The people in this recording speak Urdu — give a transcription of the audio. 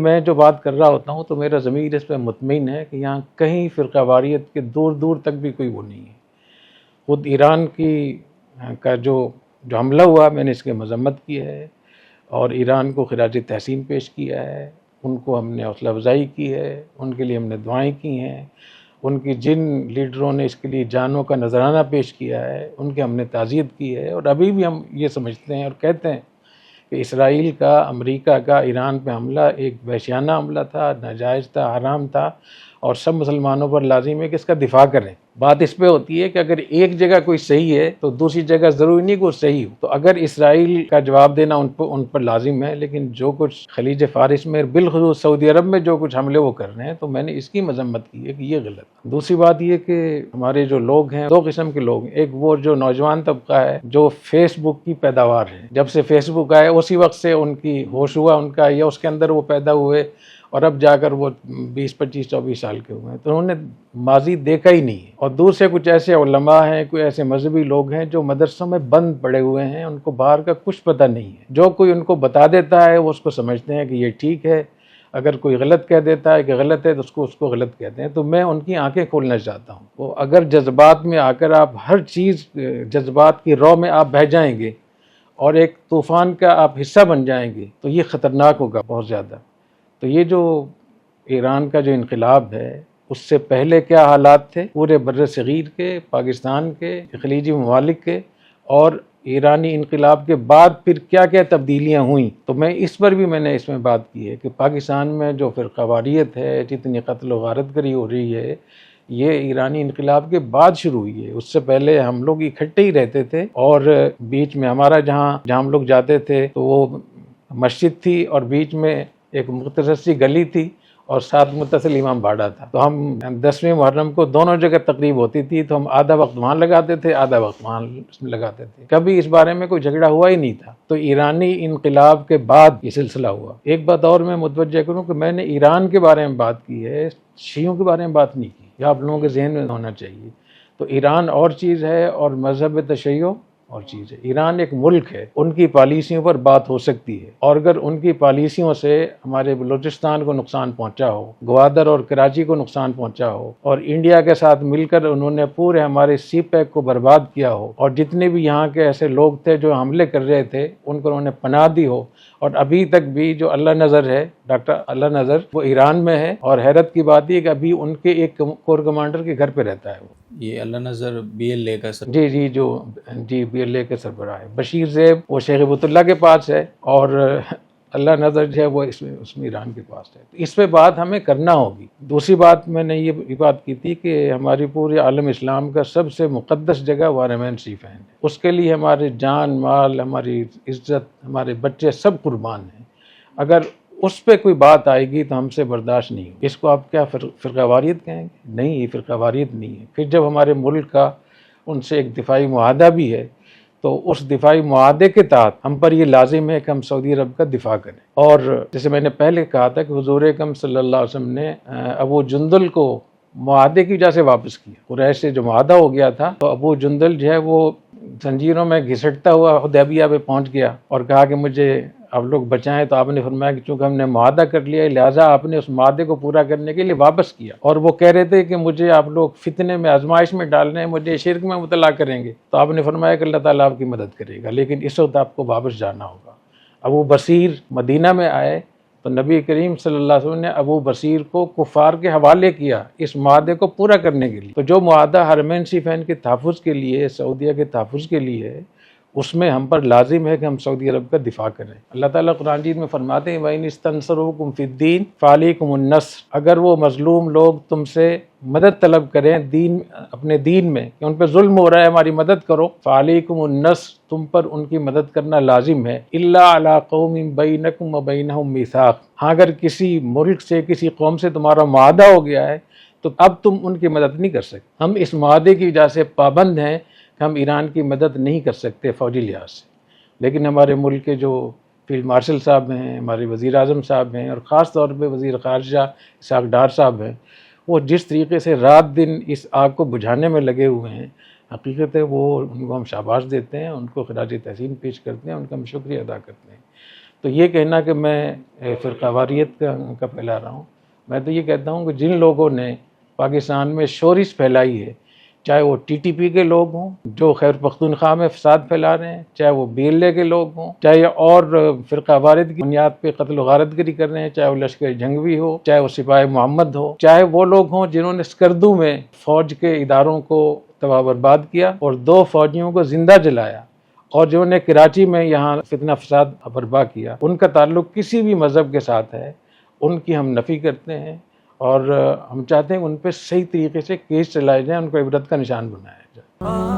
میں جو بات کر رہا ہوتا ہوں تو میرا ضمیر اس پہ مطمئن ہے کہ یہاں کہیں فرقہ واریت کے دور دور تک بھی کوئی وہ نہیں ہے۔ خود ایران کا جو حملہ ہوا، میں نے اس کی مذمت کی ہے اور ایران کو خراج تحسین پیش کیا ہے، ان کو ہم نے حوصلہ افزائی کی ہے، ان کے لیے ہم نے دعائیں کی ہیں، ان کی جن لیڈروں نے اس کے لیے جانوں کا نذرانہ پیش کیا ہے ان کے ہم نے تعزیت کی ہے، اور ابھی بھی ہم یہ سمجھتے ہیں اور کہتے ہیں کہ اسرائیل کا، امریکہ کا ایران پہ حملہ ایک وحشیانہ حملہ تھا، ناجائز تھا، حرام تھا، اور سب مسلمانوں پر لازم ہے کہ اس کا دفاع کریں۔ بات اس پہ ہوتی ہے کہ اگر ایک جگہ کوئی صحیح ہے تو دوسری جگہ ضروری نہیں کہ وہ صحیح ہو، تو اگر اسرائیل کا جواب دینا ان پر لازم ہے، لیکن جو کچھ خلیج فارس میں بالخصوص سعودی عرب میں جو کچھ حملے وہ کر رہے ہیں تو میں نے اس کی مذمت کی ہے کہ یہ غلط ہے۔ دوسری بات یہ کہ ہمارے جو لوگ ہیں، دو قسم کے لوگ ہیں، ایک وہ جو نوجوان طبقہ ہے جو فیس بک کی پیداوار ہے، جب سے فیس بک آئے اسی وقت سے ان کی ہوش ہوا ان کا، یا اس کے اندر وہ پیدا ہوئے اور اب جا کر وہ 20، 25، 24 سال کے ہوئے ہیں، تو انہوں نے ماضی دیکھا ہی نہیں ہے۔ اور دوسرے کچھ ایسے علماء ہیں، کوئی ایسے مذہبی لوگ ہیں جو مدرسوں میں بند پڑے ہوئے ہیں، ان کو باہر کا کچھ پتہ نہیں ہے، جو کوئی ان کو بتا دیتا ہے وہ اس کو سمجھتے ہیں کہ یہ ٹھیک ہے، اگر کوئی غلط کہہ دیتا ہے کہ غلط ہے تو اس کو غلط کہتے ہیں۔ تو میں ان کی آنکھیں کھولنا چاہتا ہوں، وہ اگر جذبات میں آ کر آپ ہر چیز جذبات کی رو میں آپ بہہ جائیں گے اور ایک طوفان کا آپ حصہ بن جائیں گے تو یہ خطرناک ہوگا بہت زیادہ۔ تو یہ جو ایران کا جو انقلاب ہے اس سے پہلے کیا حالات تھے پورے بر صغیر کے، پاکستان کے، خلیجی ممالک کے، اور ایرانی انقلاب کے بعد پھر کیا کیا تبدیلیاں ہوئیں، تو میں اس پر بھی اس میں بات کی ہے کہ پاکستان میں جو فرقہ واریت ہے، جتنی قتل و غارت گری ہو رہی ہے، یہ ایرانی انقلاب کے بعد شروع ہوئی ہے۔ اس سے پہلے ہم لوگ اکٹھے ہی رہتے تھے، اور بیچ میں ہمارا جہاں ہم لوگ جاتے تھے تو وہ مسجد تھی، اور بیچ میں ایک مختصر سی گلی تھی، اور ساتھ متصل امام باڑہ تھا۔ تو ہم 10ویں محرم کو دونوں جگہ تقریب ہوتی تھی تو ہم آدھا وقت وہاں لگاتے تھے، آدھا وقت وہاں لگاتے تھے، کبھی اس بارے میں کوئی جھگڑا ہوا ہی نہیں تھا۔ تو ایرانی انقلاب کے بعد یہ سلسلہ ہوا۔ ایک بات اور میں متوجہ کروں کہ میں نے ایران کے بارے میں بات کی ہے، شیعوں کے بارے میں بات نہیں کی، یہ آپ لوگوں کے ذہن میں ہونا چاہیے۔ تو ایران اور چیز ہے اور مذہب تشیع اور چیز ہے۔ ایران ایک ملک ہے، ان کی پالیسیوں پر بات ہو سکتی ہے، اور اگر ان کی پالیسیوں سے ہمارے بلوچستان کو نقصان پہنچا ہو، گوادر اور کراچی کو نقصان پہنچا ہو، اور انڈیا کے ساتھ مل کر انہوں نے پورے ہمارے سی پیک کو برباد کیا ہو، اور جتنے بھی یہاں کے ایسے لوگ تھے جو حملے کر رہے تھے ان کو انہوں نے پناہ دی ہو، اور ابھی تک بھی جو اللہ نظر ہے، ڈاکٹر اللہ نظر، وہ ایران میں ہے، اور حیرت کی بات یہ کہ ابھی ان کے ایک کور کمانڈر کے گھر پہ رہتا ہے وہ۔ یہ اللہ نظر BLA کا سر، جی BLA کے سربراہ ہے۔ بشیر زیب وہ شیخ بیت اللہ کے پاس ہے، اور اللہ نظر جو ہے وہ اس میں ایران کے پاس ہے۔ اس پہ بات ہمیں کرنا ہوگی۔ دوسری بات میں نے یہ بات کی تھی کہ ہماری پورے عالم اسلام کا سب سے مقدس جگہ وہ حرمین شریفین ہے، اس کے لیے ہمارے جان مال، ہماری عزت، ہمارے بچے سب قربان ہیں۔ اگر اس پہ کوئی بات آئے گی تو ہم سے برداشت نہیں ہوگی۔ اس کو آپ کیا فرقہ واریت کہیں گے؟ نہیں، یہ فرقہ واریت نہیں ہے۔ پھر جب ہمارے ملک کا ان سے ایک دفاعی معاہدہ بھی ہے تو اس دفاعی معاہدے کے تحت ہم پر یہ لازم ہے کہ ہم سعودی عرب کا دفاع کریں۔ اور جیسے میں نے پہلے کہا تھا کہ حضور اکرم صلی اللہ علیہ وسلم نے ابو جندل کو معاہدے کی وجہ سے واپس کیا۔ قریش سے جو معاہدہ ہو گیا تھا تو ابو جندل جو ہے وہ زنجیروں میں گھسٹتا ہوا حدیبیہ پہ پہنچ گیا اور کہا کہ مجھے آپ لوگ بچائیں، تو آپ نے فرمایا کہ چونکہ ہم نے معاہدہ کر لیا ہے لہٰذا آپ نے اس معاہدے کو پورا کرنے کے لیے واپس کیا، اور وہ کہہ رہے تھے کہ مجھے آپ لوگ فتنے میں، آزمائش میں ڈال رہے ہیں، مجھے شرک میں مبتلا کریں گے، تو آپ نے فرمایا کہ اللہ تعالیٰ آپ کی مدد کرے گا، لیکن اس وقت آپ کو واپس جانا ہوگا۔ ابو بصیر مدینہ میں آئے تو نبی کریم صلی اللہ علیہ وسلم نے ابو بصیر کو کفار کے حوالے کیا اس معاہدے کو پورا کرنے کے لیے۔ تو جو معاہدہ حرمین شریفین کے تحفظ کے لیے، سعودیہ کے تحفظ کے لیے ہے، اس میں ہم پر لازم ہے کہ ہم سعودی عرب کا دفاع کریں۔ اللہ تعالیٰ قرآن مجید میں فرماتے ہیں وَإِنِ اسْتَنصَرُوكُمْ فِي الدِّينِ فَعَلَيْكُمُ النَّصْرُ، اگر وہ مظلوم لوگ تم سے مدد طلب کریں اپنے دین میں کہ ان پہ ظلم ہو رہا ہے، ہماری مدد کرو، فَعَلَيْكُمُ النَّصْرُ، تم پر ان کی مدد کرنا لازم ہے، إِلَّا عَلَىٰ قَوْمٍ بَيْنَكُمْ وَبَيْنَهُمْ مِيثَاقٌ، ہاں اگر کسی ملک سے، کسی قوم سے تمہارا معاہدہ ہو گیا ہے تو اب تم ان کی مدد نہیں کر سکتے۔ ہم اس معاہدے کی وجہ سے پابند ہیں کہ ہم ایران کی مدد نہیں کر سکتے فوجی لحاظ سے، لیکن ہمارے ملک کے جو فیلڈ مارشل صاحب ہیں، ہمارے وزیر اعظم صاحب ہیں، اور خاص طور پہ وزیر خارجہ اسحاق ڈار صاحب ہیں، وہ جس طریقے سے رات دن اس آگ کو بجھانے میں لگے ہوئے ہیں، حقیقت ہے وہ ان کو ہم شاباش دیتے ہیں، ان کو خراج تحسین پیش کرتے ہیں، ان کا ہم شکریہ ادا کرتے ہیں۔ تو یہ کہنا کہ میں فرقہ واریت کا پھیلا رہا ہوں، میں تو یہ کہتا ہوں کہ جن لوگوں نے پاکستان میں شورش پھیلائی ہے، چاہے وہ ٹی ٹی پی کے لوگ ہوں جو خیر پختونخوا میں فساد پھیلا رہے ہیں، چاہے وہ بی ایل اے کے لوگ ہوں، چاہے اور فرقہ وارث کی بنیاد پہ قتل و غارت گری کر رہے ہیں، چاہے وہ لشکر جنگوی ہو، چاہے وہ سپاہی محمد ہو، چاہے وہ لوگ ہوں جنہوں نے سکردو میں فوج کے اداروں کو تباہ برباد کیا اور 2 فوجیوں کو زندہ جلایا، اور جنہوں نے کراچی میں یہاں فتنہ فساد برپا کیا، ان کا تعلق کسی بھی مذہب کے ساتھ ہے، ان کی ہم نفی کرتے ہیں، اور ہم چاہتے ہیں کہ ان پہ صحیح طریقے سے کیس چلائے جائیں، ان کو عبرت کا نشان بنایا جائے۔